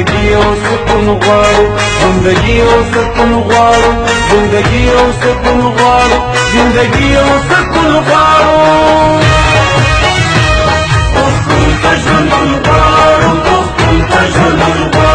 زندگی او سکون غواړو زندگی او سکون غواړو زندگی او سکون غواړو زندگی او سکون غواړو پښتون ته ژوند غواړو پښتون ته ژوند غواړو